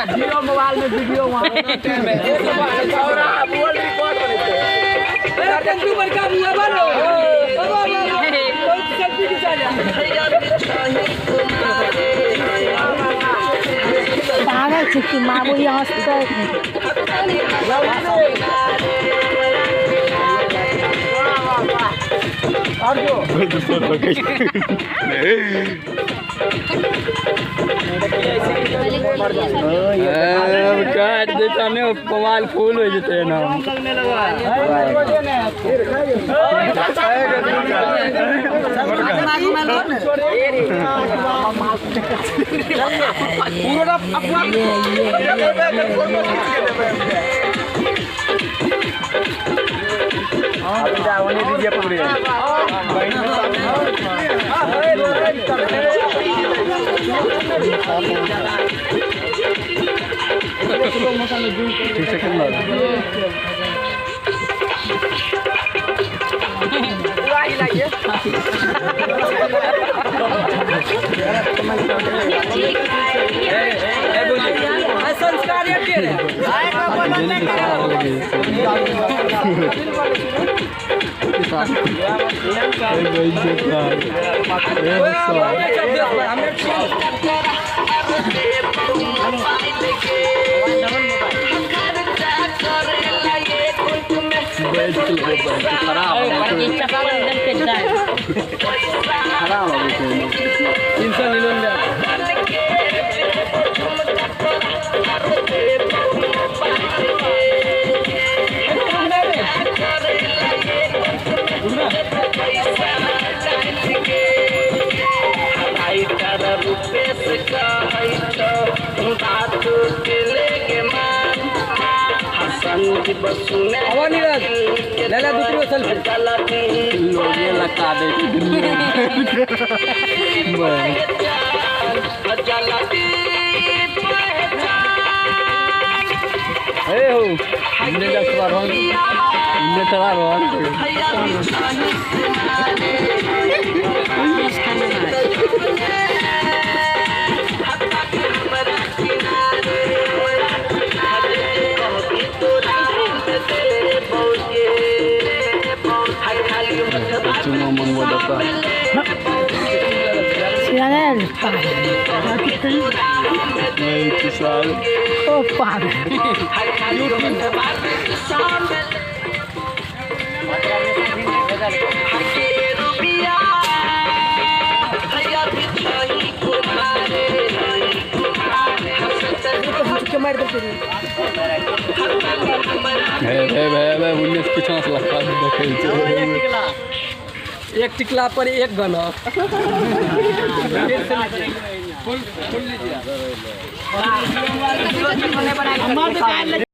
जियो mobile में video वहां में बोल रिकॉर्ड करते अरे तू बड़का मुंह बोलो तो सेल्फी खिंचा जा पागल छिकी माँ वो यहाँ से और जो काट देता नहीं कमाल फूल हो जाते ना दीजिए पूरे संस्कार नीरज लैला दूसरी सेल्फी लोग ये लगा दे हो हमने 10 बार हमने थोड़ा cuma membuat apa? Silakan. Itu selalu. Oh, Pak. उन्नीस पीछा से लगा देखे एक टिकला पर एक गना